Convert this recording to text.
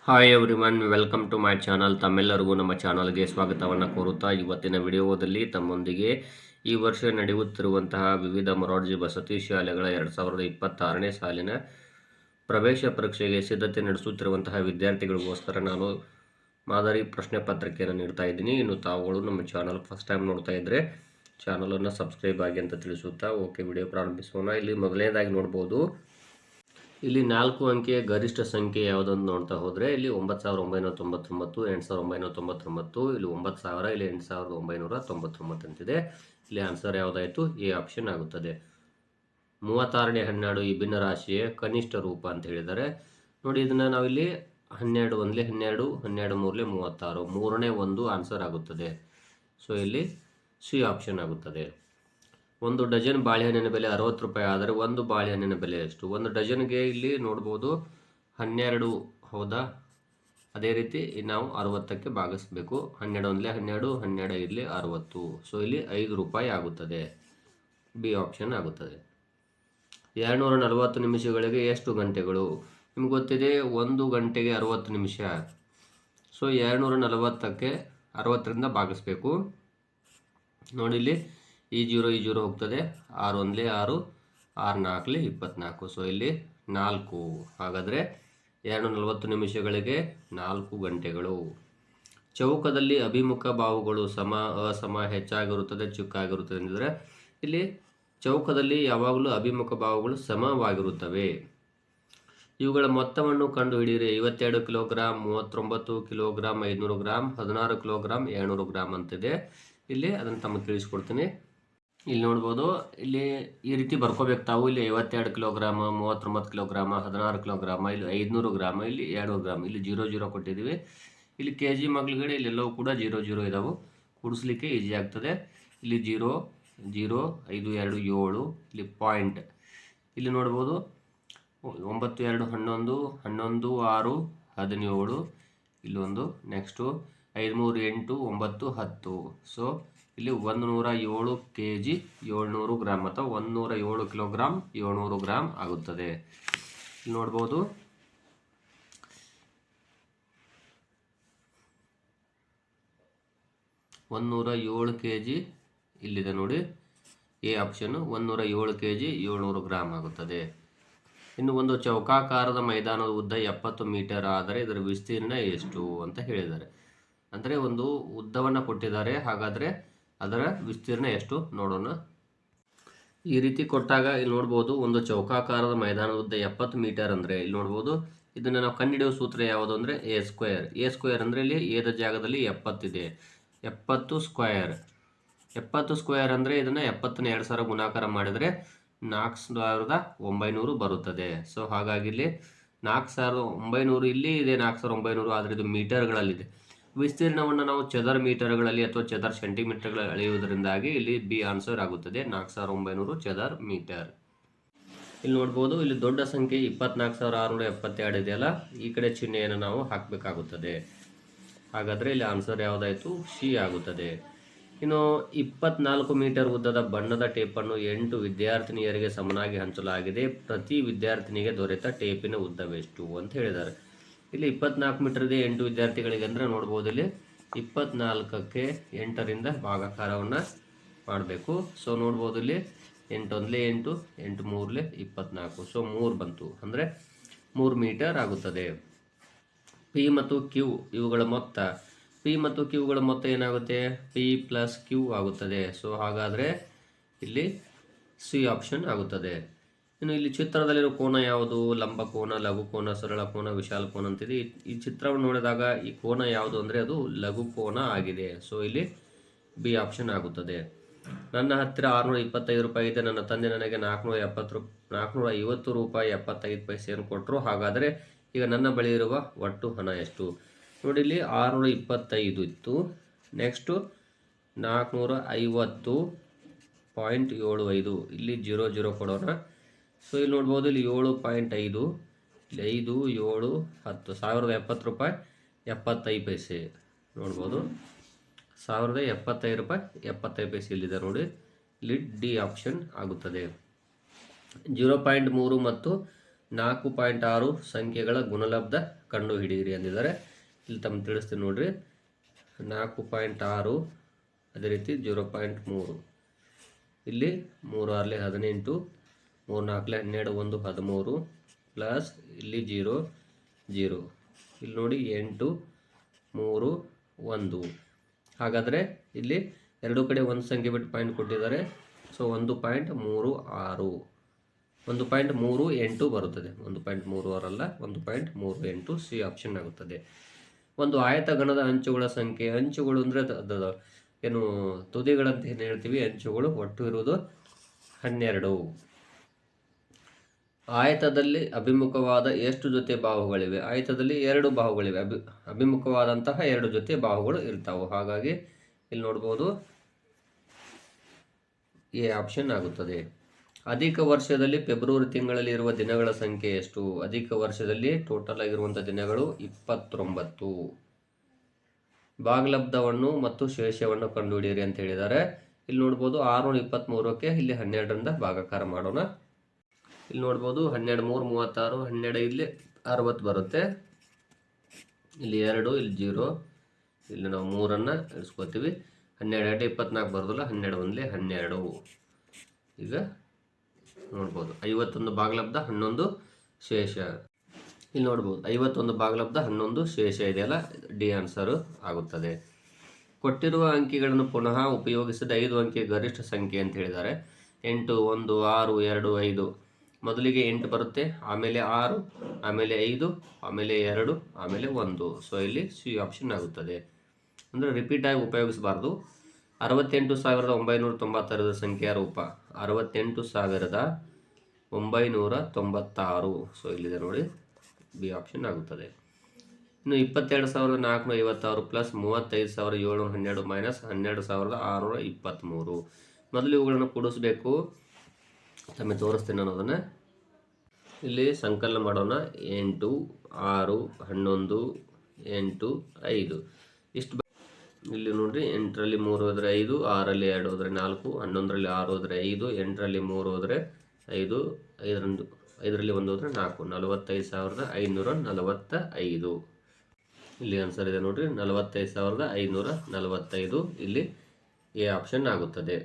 Hi everyone, welcome to my channel. ತಮ್ಮೆಲ್ಲರಿಗೂ ನಮ್ಮ ಚಾನಲ್ಗೆ ಸ್ವಾಗತವನ್ನು ಕೋರುತ್ತಾ ಇವತ್ತಿನ ವಿಡಿಯೋದಲ್ಲಿ ತಮ್ಮೊಂದಿಗೆ ಈ ವರ್ಷ ನಡೆಯುತ್ತಿರುವಂತಹ ವಿವಿಧ ಮೊರಾರ್ಜಿ ವಸತಿ ಶಾಲೆಗಳ 2026ನೇ ಸಾಲಿನ ಪ್ರವೇಶ ಪರೀಕ್ಷೆಗೆ ಸಿದ್ಧತೆ ನಡೆಸುತ್ತಿರುವಂತಹ ವಿದ್ಯಾರ್ಥಿಗಳಿಗೋಸ್ಕರ ನಾನು ಮಾದರಿ ಪ್ರಶ್ನೆ ಪತ್ರಿಕೆಯನ್ನು ನೀಡ್ತಾ ಇದ್ದೀನಿ. ಇನ್ನು ತಾವುಗಳು ನಮ್ಮ ಚಾನಲ್ ಫಸ್ಟ್ ಟೈಮ್ ನೋಡ್ತಾ ಇದ್ದರೆ ಚಾನಲನ್ನು ಸಬ್ಸ್ಕ್ರೈಬ್ ಆಗಿ ಅಂತ ತಿಳಿಸುತ್ತಾ ಓಕೆ ವಿಡಿಯೋ ಪ್ರಾರಂಭಿಸೋಣ. ಇಲ್ಲಿ ಮೊದಲನೇದಾಗಿ ನೋಡ್ಬೋದು, ಇಲ್ಲಿ 4 ಅಂಕೆಯ ಗರಿಷ್ಠ ಸಂಖ್ಯೆ ಯಾವುದಂತ ನೋಡ್ತಾ ಹೋದರೆ ಇಲ್ಲಿ 9,999, 8,999, ಇಲ್ಲಿ 9,000, ಇಲ್ಲಿ 8,999 ಅಂತಿದೆ. ಇಲ್ಲಿ ಆನ್ಸರ್ ಯಾವುದಾಯಿತು? ಎ ಆಪ್ಷನ್ ಆಗುತ್ತದೆ. 36ನೇ 12 ಈ ಭಿನ್ನ ರಾಶಿಯ ಕನಿಷ್ಠ ರೂಪ ಅಂತ ಹೇಳಿದ್ದಾರೆ. ನೋಡಿ, ಇದನ್ನು ನಾವಿಲ್ಲಿ 12 1 12, 12 3 36, 3ನೇ 1 ಆನ್ಸರ್ ಆಗುತ್ತದೆ. ಸೊ ಇಲ್ಲಿ ಸಿ ಆಪ್ಷನ್ ಆಗುತ್ತದೆ. ಒಂದು ಡಜನ್ ಬಾಳೆಹಣ್ಣಿನ ಬೆಲೆ 60 ರೂಪಾಯಿ ಆದರೆ ಒಂದು ಬಾಳೆಹಣ್ಣಿನ ಬೆಲೆ ಎಷ್ಟು? ಒಂದು ಡಜನ್ಗೆ ಇಲ್ಲಿ ನೋಡ್ಬೋದು 12, ಹೌದಾ? ಅದೇ ರೀತಿ ನಾವು 60ಕ್ಕೆ ಭಾಗಿಸ್ಬೇಕು. 12 1 12, 12 ಇಲ್ಲಿ 60. ಸೊ ಇಲ್ಲಿ 5 ರೂಪಾಯಿ ಆಗುತ್ತದೆ. ಬಿ ಆಪ್ಷನ್ ಆಗುತ್ತದೆ. 240 ನಿಮಿಷಗಳಿಗೆ ಎಷ್ಟು ಗಂಟೆಗಳು? ನಿಮ್ಗೆ ಗೊತ್ತಿದೆ, 1 ಗಂಟೆಗೆ 60 ನಿಮಿಷ. ಸೊ 240ಕ್ಕೆ 60ರಿಂದ ಭಾಗಿಸ್ಬೇಕು. ನೋಡಿ, ಇಲ್ಲಿ ಈ ಜೀರೋ ಹೋಗ್ತದೆ. 6 1 6, 6 4 24. ಸೊ ಇಲ್ಲಿ 4. ಹಾಗಾದರೆ 240 ನಿಮಿಷಗಳಿಗೆ 4 ಗಂಟೆಗಳು. ಚೌಕದಲ್ಲಿ ಅಭಿಮುಖ ಬಾಹುಗಳು ಸಮ, ಅಸಮ, ಹೆಚ್ಚಾಗಿರುತ್ತದೆ, ಚಿಕ್ಕಾಗಿರುತ್ತದೆ ಎಂದರೆ ಇಲ್ಲಿ ಚೌಕದಲ್ಲಿ ಯಾವಾಗಲೂ ಅಭಿಮುಖ ಬಾಹುಗಳು ಸಮವಾಗಿರುತ್ತವೆ. ಇವುಗಳ ಮೊತ್ತವನ್ನು ಕಂಡು ಹಿಡಿಯಿರಿ. 52 kilogram, 39 kilogram, 500 gram, 16 kilogram, 200 gram ಅಂತಿದೆ. ಇಲ್ಲಿ ಅದನ್ನು ತಮಗೆ ತಿಳಿಸ್ಕೊಡ್ತೀನಿ. ಇಲ್ಲಿ ನೋಡ್ಬೋದು, ಇಲ್ಲಿ ಈ ರೀತಿ ಬರ್ಕೋಬೇಕು ತಾವು. ಇಲ್ಲಿ 52 ಕಿಲೋಗ್ರಾಮ, 39 ಕಿಲೋಗ್ರಾಮ, 16 ಕಿಲೋಗ್ರಾಮ, ಇಲ್ಲಿ 500 ಗ್ರಾಮ, ಇಲ್ಲಿ 200 ಗ್ರಾಮ್, ಇಲ್ಲಿ 0 ಕೊಟ್ಟಿದ್ದೀವಿ. ಇಲ್ಲಿ ಕೆ ಜಿ ಮಗ್ಳುಗಡೆ ಇಲ್ಲೆಲ್ಲವೂ ಕೂಡ 0 ಇದಾವೆ. ಕೂಡಿಸ್ಲಿಕ್ಕೆ ಈಸಿ ಆಗ್ತದೆ. ಇಲ್ಲಿ 0 0 5 2 7, ಇಲ್ಲಿ ಪಾಯಿಂಟ್. ಇಲ್ಲಿ ನೋಡ್ಬೋದು 9 2 11, 11 6 17, ಇಲ್ಲೊಂದು, ನೆಕ್ಸ್ಟು 5 3 8 9 10. ಸೊ ಇಲ್ಲಿ 107 kg 700 ಗ್ರಾಮ್ ಅಥವಾ 107 ಕಿಲೋಗ್ರಾಮ್ 700 ಗ್ರಾಮ್ ಆಗುತ್ತದೆ. ಇಲ್ಲಿ ನೋಡ್ಬೋದು 107 kg ಇಲ್ಲಿದೆ ನೋಡಿ. ಎ ಆಪ್ಷನ್ 107 kg 700 ಗ್ರಾಮ್ ಆಗುತ್ತದೆ. ಇನ್ನು ಒಂದು ಚೌಕಾಕಾರದ ಮೈದಾನದ ಉದ್ದ 70 ಮೀಟರ್ ಆದರೆ ಇದರ ವಿಸ್ತೀರ್ಣ ಎಷ್ಟು ಅಂತ ಹೇಳಿದ್ದಾರೆ. ಅಂದರೆ ಒಂದು ಉದ್ದವನ್ನು ಕೊಟ್ಟಿದ್ದಾರೆ, ಹಾಗಾದರೆ ಅದರ ವಿಸ್ತೀರ್ಣ ಎಷ್ಟು ನೋಡೋಣ. ಈ ರೀತಿ ಕೊಟ್ಟಾಗ ಇಲ್ಲಿ ನೋಡ್ಬೋದು, ಒಂದು ಚೌಕಾಕಾರದ ಮೈದಾನದ ಉದ್ದ 70 ಮೀಟರ್ ಅಂದರೆ ಇಲ್ಲಿ ನೋಡ್ಬೋದು, ಇದನ್ನು ನಾವು ಕಂಡುಹಿಡಿಯುವ ಸೂತ್ರ ಯಾವುದು ಅಂದರೆ ಎ ಸ್ಕ್ವೇರ್. ಎ ಸ್ಕ್ವೇರ್ ಅಂದರೆ ಇಲ್ಲಿ ಎದ ಜಾಗದಲ್ಲಿ 70 ಇದೆ. 70 ಸ್ಕ್ವೇರ್. 70 ಸ್ಕ್ವೇರ್ ಅಂದರೆ ಇದನ್ನು 70ನ 2000 ಗುಣಾಕಾರ ಮಾಡಿದರೆ 4900 ಬರುತ್ತದೆ. ಸೊ ಹಾಗಾಗಿ ಇಲ್ಲಿ 4900 ಇಲ್ಲಿ ಇದೆ, 4900, ಆದರೆ ಇದು ಮೀಟರ್ಗಳಲ್ಲಿದೆ. ವಿಸ್ತೀರ್ಣವನ್ನು ನಾವು ಚದರ ಮೀಟರ್ಗಳಲ್ಲಿ ಅಥವಾ ಚದರ ಸೆಂಟಿಮೀಟರ್ಗಳಲ್ಲಿ ಅಳೆಯುವುದರಿಂದಾಗಿ ಇಲ್ಲಿ ಬಿ ಆನ್ಸರ್ ಆಗುತ್ತದೆ. 4900 ಚದರ ಮೀಟರ್. ಇಲ್ಲಿ ನೋಡ್ಬೋದು, ಇಲ್ಲಿ ದೊಡ್ಡ ಸಂಖ್ಯೆ 24,672 ಇದೆಯಲ್ಲ, ಈ ಕಡೆ ಚಿಹ್ನೆಯನ್ನು ನಾವು ಹಾಕಬೇಕಾಗುತ್ತದೆ. ಹಾಗಾದರೆ ಇಲ್ಲಿ ಆನ್ಸರ್ ಯಾವುದಾಯಿತು? ಸಿ ಆಗುತ್ತದೆ. ಇನ್ನು 24 ಮೀಟರ್ ಉದ್ದದ ಬಣ್ಣದ ಟೇಪನ್ನು 8 ವಿದ್ಯಾರ್ಥಿನಿಯರಿಗೆ ಸಮನಾಗಿ ಹಂಚಲಾಗಿದೆ. ಪ್ರತಿ ವಿದ್ಯಾರ್ಥಿನಿಗೆ ದೊರೆತ ಟೇಪಿನ ಉದ್ದವೆಷ್ಟು ಅಂತ ಹೇಳಿದ್ದಾರೆ. ಇಲ್ಲಿ 24 ಮೀಟರ್ ಇದೆ 8 ವಿದ್ಯಾರ್ಥಿಗಳಿಗೆ ಅಂದರೆ ನೋಡ್ಬೋದು, ಇಲ್ಲಿ 24ಕ್ಕೆ 8ರಿಂದ ಭಾಗಾಕಾರವನ್ನು ಮಾಡಬೇಕು. ಸೊ ನೋಡ್ಬೋದು, ಇಲ್ಲಿ 8 1 8, 8 3 24. ಸೊ 3 ಬಂತು ಅಂದರೆ 3 ಮೀಟರ್ ಆಗುತ್ತದೆ. ಪಿ ಮತ್ತು ಕ್ಯೂ ಇವುಗಳ ಮೊತ್ತ, ಪಿ ಮತ್ತು ಕ್ಯೂಗಳ ಮೊತ್ತ ಏನಾಗುತ್ತೆ? ಪಿ ಪ್ಲಸ್ ಕ್ಯೂ ಆಗುತ್ತದೆ. ಸೊ ಹಾಗಾದರೆ ಇಲ್ಲಿ ಸಿ ಆಪ್ಷನ್ ಆಗುತ್ತದೆ. ಇನ್ನು ಇಲ್ಲಿ ಚಿತ್ರದಲ್ಲಿರೋ ಕೋನ ಯಾವುದು? ಲಂಬ ಕೋನ, ಲಘು ಕೋನ, ಸರಳ ಕೋನ, ವಿಶಾಲ ಕೋನ ಅಂತಿದೆ. ಈ ಚಿತ್ರವನ್ನು ನೋಡಿದಾಗ ಈ ಕೋನ ಯಾವುದು ಅಂದರೆ ಅದು ಲಘು ಕೋನ ಆಗಿದೆ. ಸೊ ಇಲ್ಲಿ ಬಿ ಆಪ್ಷನ್ ಆಗುತ್ತದೆ. ನನ್ನ ಹತ್ತಿರ 625 ರೂಪಾಯಿ ಇದೆ. ನನ್ನ ತಂದೆ ನನಗೆ 450 ರೂಪಾಯಿ 75 ಪೈಸೆಯನ್ನು ಕೊಟ್ಟರು. ಹಾಗಾದರೆ ಈಗ ನನ್ನ ಬಳಿ ಇರುವ ಒಟ್ಟು ಹಣ ಎಷ್ಟು? ನೋಡಿ, ಇಲ್ಲಿ 625 ಇತ್ತು. ನೆಕ್ಸ್ಟು 450.75, ಇಲ್ಲಿ 0 ಕೊಡೋಣ. ಸೊ ಇಲ್ಲಿ ನೋಡ್ಬೋದು, ಇಲ್ಲಿ 7.5, ಇಲ್ಲಿ 5 7 10, 1070 ರೂಪಾಯಿ 75 ಪೈಸೆ ನೋಡ್ಬೋದು. 1075 ರೂಪಾಯಿ 75 ಪೈಸೆ ಇಲ್ಲಿದೆ ನೋಡಿ. ಇಲ್ಲಿ ಡಿ ಆಪ್ಷನ್ ಆಗುತ್ತದೆ. 0.3 ಮತ್ತು 4.6 ಸಂಖ್ಯೆಗಳ ಗುಣಲಬ್ಧ ಕಂಡು ಹಿಡಿಯಿರಿ ಅಂದಿದ್ದಾರೆ. ಇಲ್ಲಿ ತಮ್ಮ ತಿಳಿಸ್ತೀನಿ ನೋಡ್ರಿ. 4.6, ಅದೇ ರೀತಿ 0.3, ಇಲ್ಲಿ 3 6 18, 3 4 12 1 13 ಪ್ಲಸ್ ಇಲ್ಲಿ 0 0, ಇಲ್ಲಿ ನೋಡಿ 8 3 1. ಹಾಗಾದರೆ ಇಲ್ಲಿ ಎರಡೂ ಕಡೆ ಒಂದು ಸಂಖ್ಯೆ ಬಿಟ್ಟು ಪಾಯಿಂಟ್ ಕೊಟ್ಟಿದ್ದಾರೆ. ಸೊ 1.36, 1.38 ಬರುತ್ತದೆ. 1.36 ಅಲ್ಲ, 1.38 ಸಿ ಆಪ್ಷನ್ ಆಗುತ್ತದೆ. ಒಂದು ಆಯತಘನದ ಅಂಚುಗಳ ಸಂಖ್ಯೆ. ಅಂಚುಗಳು ಅಂದರೆ ಏನು ತುದಿಗಳಂತ ಏನು ಹೇಳ್ತೀವಿ, ಅಂಚುಗಳು ಒಟ್ಟು ಇರುವುದು 12. ಆಯತದಲ್ಲಿ ಅಭಿಮುಖವಾದ ಎಷ್ಟು ಜೊತೆ ಬಾಹುಗಳಿವೆ? ಆಯತದಲ್ಲಿ 2 ಬಾಹುಗಳಿವೆ. ಅಭಿಮುಖವಾದಂತಹ 2 ಜೊತೆ ಬಾಹುಗಳು ಇರ್ತಾವೆ. ಹಾಗಾಗಿ ಇಲ್ಲಿ ನೋಡ್ಬೋದು ಎ ಆಪ್ಷನ್ ಆಗುತ್ತದೆ. ಅಧಿಕ ವರ್ಷದಲ್ಲಿ ಫೆಬ್ರವರಿ ತಿಂಗಳಲ್ಲಿ ಇರುವ ದಿನಗಳ ಸಂಖ್ಯೆ ಎಷ್ಟು? ಅಧಿಕ ವರ್ಷದಲ್ಲಿ ಟೋಟಲ್ ಆಗಿರುವಂಥ ದಿನಗಳು 29. ಭಾಗಲಬ್ಧವನ್ನು ಮತ್ತು ಶೇಷವನ್ನು ಕಂಡುಹಿಡಿಯಿರಿ ಅಂತ ಹೇಳಿದ್ದಾರೆ. ಇಲ್ಲಿ ನೋಡ್ಬೋದು 623ಕ್ಕೆ ಇಲ್ಲಿ 12ರಿಂದ ಭಾಗಾಕಾರ ಮಾಡೋಣ. ಇಲ್ಲಿ ನೋಡ್ಬೋದು 12 3 36, 12 ಇಲ್ಲಿ 60 ಬರುತ್ತೆ. ಇಲ್ಲಿ 2, ಇಲ್ಲಿ 0, ಇಲ್ಲಿ ನಾವು 3ಅನ್ನು ಇಳಿಸ್ಕೋತೀವಿ. 12 24 ಬರೋದಿಲ್ಲ, 12 1 12. ಈಗ ನೋಡ್ಬೋದು 51 ಭಾಗಲಬ್ಧ 11 ಶೇಷ. ಇಲ್ಲಿ ನೋಡ್ಬೋದು 51 ಭಾಗಲಬ್ಧ 11 ಶೇಷ ಇದೆಯಲ್ಲ, ಡಿ ಆನ್ಸರು ಆಗುತ್ತದೆ. ಕೊಟ್ಟಿರುವ ಅಂಕಿಗಳನ್ನು ಪುನಃ ಉಪಯೋಗಿಸಿದ 5 ಅಂಕಿಯ ಗರಿಷ್ಠ ಸಂಖ್ಯೆ ಅಂತ ಹೇಳಿದ್ದಾರೆ. 8 1 6 2 5. ಮೊದಲಿಗೆ 8 ಬರುತ್ತೆ, ಆಮೇಲೆ 6, ಆಮೇಲೆ 5, ಆಮೇಲೆ 2, ಆಮೇಲೆ 1. ಸೊ ಇಲ್ಲಿ ಸಿ ಆಪ್ಷನ್ ಆಗುತ್ತದೆ. ಅಂದರೆ ರಿಪೀಟಾಗಿ ಉಪಯೋಗಿಸಬಾರ್ದು. 68,996 ಸಂಖ್ಯೆಯ ರೂಪ 68,996. ಸೊ ಇಲ್ಲಿದೆ ನೋಡಿ, ಬಿ ಆಪ್ಷನ್ ಆಗುತ್ತದೆ. ಇನ್ನು 22,456 ಪ್ಲಸ್ 35,712 ಮೈನಸ್ 12,623. ಮೊದಲು ಇವುಗಳನ್ನು ಕೂಡಿಸ್ಬೇಕು. ತಮಗೆ ತೋರಿಸ್ತೀನಿ ಅನ್ನೋದನ್ನು. ಇಲ್ಲಿ ಸಂಕಲನ ಮಾಡೋಣ. 8 6 11 8 5 ಇಷ್ಟು. ಇಲ್ಲಿ ನೋಡಿರಿ, 8ರಲ್ಲಿ 3 ಹೋದರೆ 5, 6ರಲ್ಲಿ 2 ಹೋದರೆ 4, 11ರಲ್ಲಿ 6 ಹೋದರೆ 5, 8ರಲ್ಲಿ 3 ಹೋದರೆ 5, 5ರಲ್ಲಿ 1 ಹೋದರೆ 4, 45,545. ಇಲ್ಲಿ ಆನ್ಸರ್ ಇದೆ ನೋಡಿರಿ, 45,545. ಇಲ್ಲಿ ಎ ಆಪ್ಷನ್ ಆಗುತ್ತದೆ.